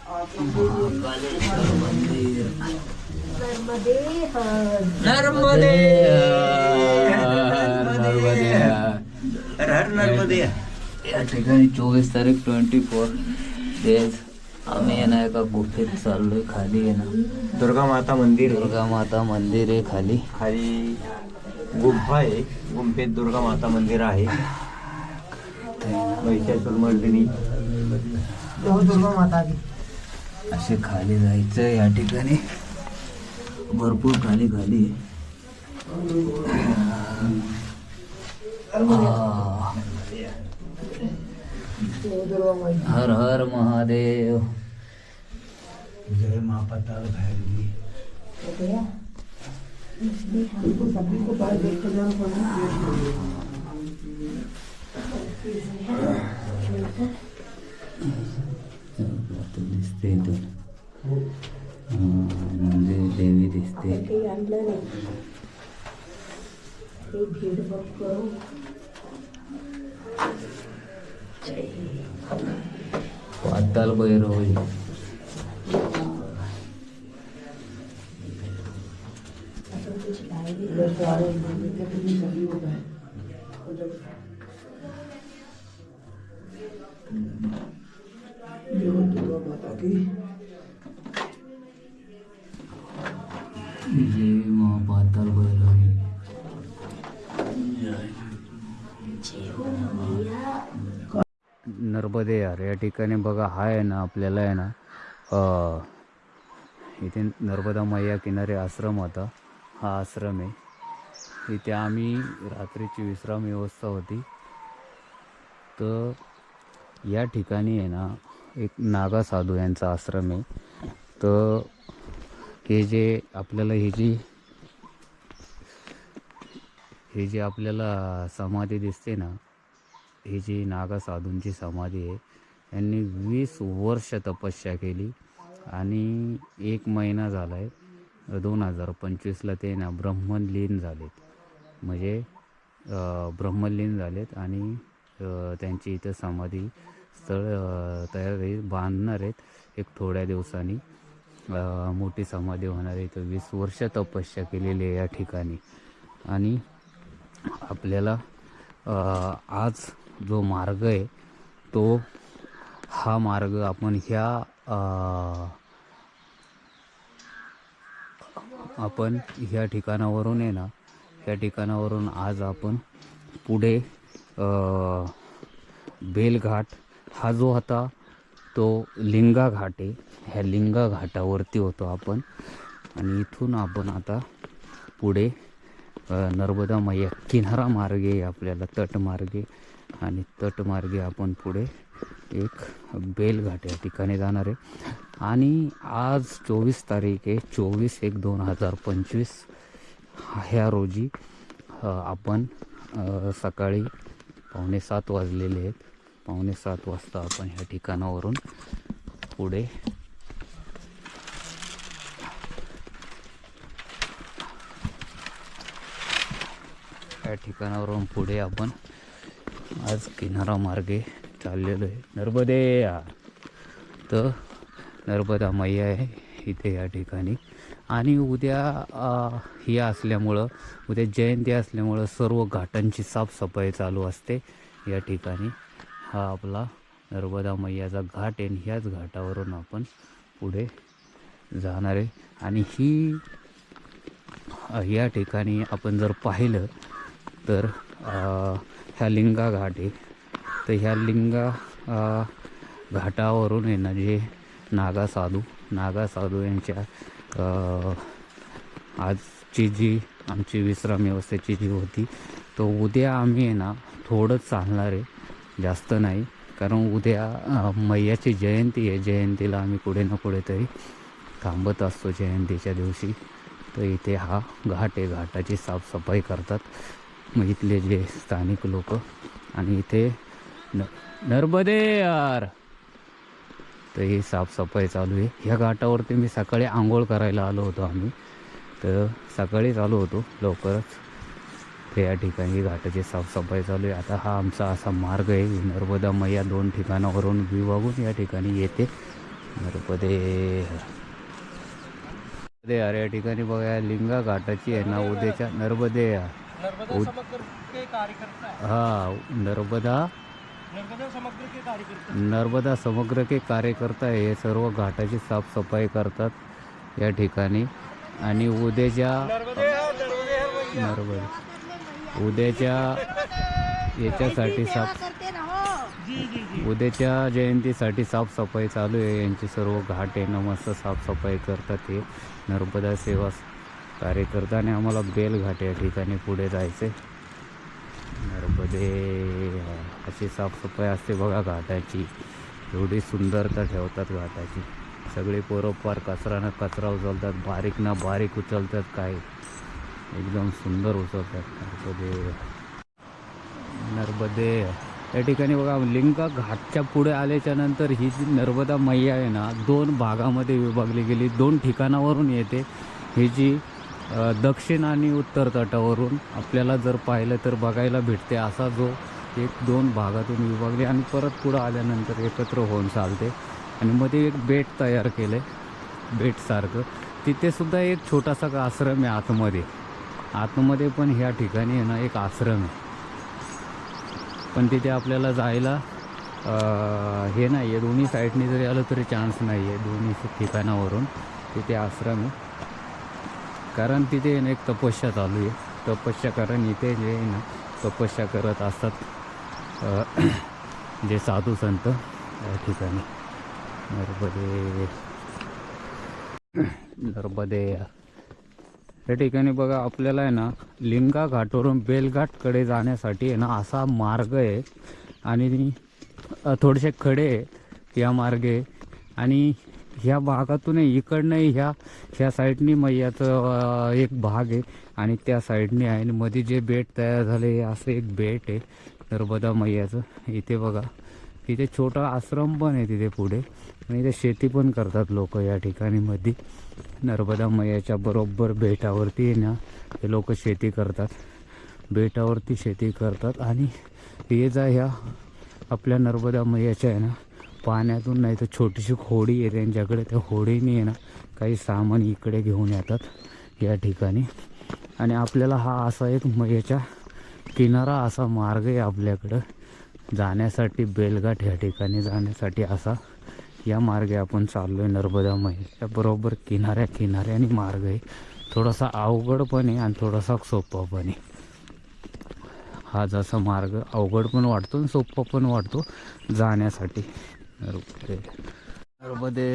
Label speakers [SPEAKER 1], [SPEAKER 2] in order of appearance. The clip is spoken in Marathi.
[SPEAKER 1] महाकालेश्वर मंदिर
[SPEAKER 2] नर्मदे
[SPEAKER 1] नर्मदे नर्मदे नर्मदे या ठिकाणी 24 तारीख 24 डेज आम्ही आहे ना एका गुफेत चाललोय. खाली आहे ना
[SPEAKER 3] दुर्गा माता मंदिर
[SPEAKER 1] दुर्गा माता मंदिर आहे. खाली
[SPEAKER 3] खाली गुंफा आहे. गुंफेत दुर्गा माता मंदिर आहे. महिषासुरमर्दिनी
[SPEAKER 2] दुर्गा माता की
[SPEAKER 1] असे खाली जायचं. या ठिकाणी भरपूर खाली खाली हर हर महादेव.
[SPEAKER 3] जय माँ पाताल भैरवी.
[SPEAKER 2] सभी को बाहर देख कर
[SPEAKER 1] दिसते इथून म्हणजे देवी दिसते.
[SPEAKER 2] काही आणलं नाही ते भीड बघ करू.
[SPEAKER 1] पाताल भैरवी
[SPEAKER 2] दुर्गा माता की
[SPEAKER 1] देवी माँ पाताल भैरवी. नर्मदे यार या ठिकाणी बघा हा आहे ना आपल्याला आहे ना इथे नर्मदा मैया किनारे आश्रम होता. हा आश्रम आहे. इथे आम्ही रात्रीची विश्राम व्यवस्था होती. तर या ठिकाणी आहे ना एक नागा साधू यांचा आश्रम आहे. तर हे जे आपल्याला हे जी आपल्याला समाधी दिसते ना ही जी नागा साधूंची समाधी आहे. यांनी 20 वर्ष तपस्या केली आणि 1 महिना झाला आहे 2025ला ते ना ब्रह्मलीन झालेत. म्हणजे ब्रह्मलीन झालेत आणि त्यांची इथं समाधी स्थळ तयार बांधणार आहेत एक थोड्या दिवसांनी. मोठी समाधी होणार आहे. इथं 20 वर्ष तपस्या केलेली आहे या ठिकाणी. आणि आपल्याला आज जो मार्ग आहे तो हा मार्ग आपण ह्या ठिकाणावरून आहे ना ह्या ठिकाणावरून आज आपण पुढे बेलघाट हा जो होता तो लिंगा घाट आहे. ह्या लिंगा घाटावरती होतो आपण आणि इथून आपण आता पुढे नर्मदा मैया किनारा मार्गे आपल्याला तटमार्गे आणि तटमार्गे आपण पुढे एक बेलघाट या ठिकाणी जाणार आहे. आणि आज 24 तारीख आहे 24/1/2025 ह्या रोजी आपण सकाळी 6:45 वाजलेले आहेत. 6:45 वाजता आपण ह्या ठिकाणावरून पुढे या ठिकाणावरून पुढे आपण आज किनारा मार्गे चाललेलो आहे. नर्मदे यार. तर नर्मदा मैया आहे इथे या ठिकाणी. आणि उद्या ही असल्यामुळं उद्या जयंती असल्यामुळं सर्व घाटांची साफसफाई चालू असते या ठिकाणी. हा आपला नर्मदा मैयाचा घाट आहे. ह्याच घाटावरून आपण पुढे जाणार आहे. आणि या ठिकाणी आपण जर पाहिलं तर ह्या लिंगा घाट आहे. तर ह्या लिंगा घाटावरून आहे ना जे नागा साधू यांच्या आजची जी आमची विश्राम व्यवस्थेची जी होती तो उद्या आम्ही आहे ना थोडं चालणार आहे. जास्त नाही. कारण उद्या मैयाची जयंती आहे. जयंतीला आम्ही कुठे ना कुठेतरी थांबत असतो जयंतीच्या दिवशी. तर इथे हा घाट आहे. घाटाची साफसफाई करतात मग इथले जे स्थानिक लोक. आणि इथे नर्मदे यार. तर ही साफसफाई चालू आहे. ह्या घाटावरती मी सकाळी आंघोळ करायला आलो होतो आम्ही. तर सकाळीच आलो होतो लवकरच. तर या ठिकाणी घाटाची साफसफाई चालू आहे. आता हा आमचा असा मार्ग आहे, नर्मदा मैया 2 ठिकाणावरून विभागून या ठिकाणी येते. नर्मदे यार या ठिकाणी बघा लिंगा घाटाची आहे ना उद्याच्या नर्मदे हा नर्मदा समग्र के कार्यकर्ता हे सर्व घाटाची साफसफाई करतात या ठिकाणी. आणि उद्याच्या याच्यासाठी उद्याच्या जयंतीसाठी साफसफाई चालू आहे. यांची सर्व घाट आहे ना मस्त साफसफाई करतात हे नर्मदा सेवा कार्यकर्ता. आणि आम्हाला बेलघाट या ठिकाणी पुढे जायचं आहे. नर्मदे अशी साफसफाई असते बघा घाटाची. एवढी सुंदरता ठेवतात घाटाची. सगळे पोरोपार कचरा ना कचरा उचलतात, बारीक ना बारीक उचलतात, काय एकदम सुंदर उचलतात. नर्मदे या ठिकाणी बघा लिंगा घाटच्या पुढे आल्याच्या नंतर ही जी नर्मदा मैया आहे ना 2 भागामध्ये विभागली गेली. 2 ठिकाणावरून येते. ही जी दक्षिण आणि उत्तर तटावरून आपल्याला जर पाहिलं तर बघायला भेटते. असा जो 1-2 भागातून विभागली आणि परत पुढं आल्यानंतर एकत्र होऊन चालते. आणि मध्ये एक बेट तयार केलं आहे बेटसारखं. तिथे सुद्धा एक छोटासा आश्रम आहे आतमध्ये पण ह्या ठिकाणी आहे ना एक आश्रम आहे. पण तिथे आपल्याला जायला हे नाही आहे, दोन्ही साईडनी जरी आलं तरी चान्स नाही आहे. दोन्ही ठिकाणावरून तिथे आश्रम आहे. कारण तिथे ना एक तपस्या चालू आहे. तपस्या कारण इथे जे आहे ना तपस्या करत असतात जे साधू संत या ठिकाणी. नर्मदे या ठिकाणी बघा आपल्याला आहे ना लिंगा घाटवरून बेलघाटकडे जाण्यासाठी आहे ना असा मार्ग आहे. आणि थोडेसे खडे या मार्गे. आणि ह्या भागातून इकडनंही ह्या साईडनी मैयाचं एक भाग आहे आणि त्या साईडने आहे. आणि मध्ये जे बेट तयार झाले असं एक बेट आहे नर्मदा मैयाचं. इथे बघा इथे छोटा आश्रम पण आहे तिथे पुढे. आणि इथे शेती पण करतात लोक या ठिकाणी. मध्ये नर्मदा मैयाच्या बरोबर बेटावरती आहे ना हे लोक शेती करतात. बेटावरती शेती करतात. आणि हे जा ह्या आपल्या नर्मदा मैयाच्या आहे ना पाण्यातून नाही तर छोटीशी होडी आहे त्यांच्याकडे. त्या होडीने आहे ना काही सामान इकडे घेऊन येतात या ठिकाणी. आणि आपल्याला हा असा एक मैयाच्या किनारा असा मार्ग आहे आपल्याकडं जाण्यासाठी. बेलघाट ह्या ठिकाणी जाण्यासाठी असा या मार्गे आपण चाललो आहे. नर्मदा मैयाच्या बरोबर किनाऱ्याने मार्ग आहे. थोडासा अवघड पण आहे आणि थोडासा सोपा पण आहे. हा जसा मार्ग अवघड पण वाटतो आणि सोपा पण वाटतो जाण्यासाठी. नर्मदे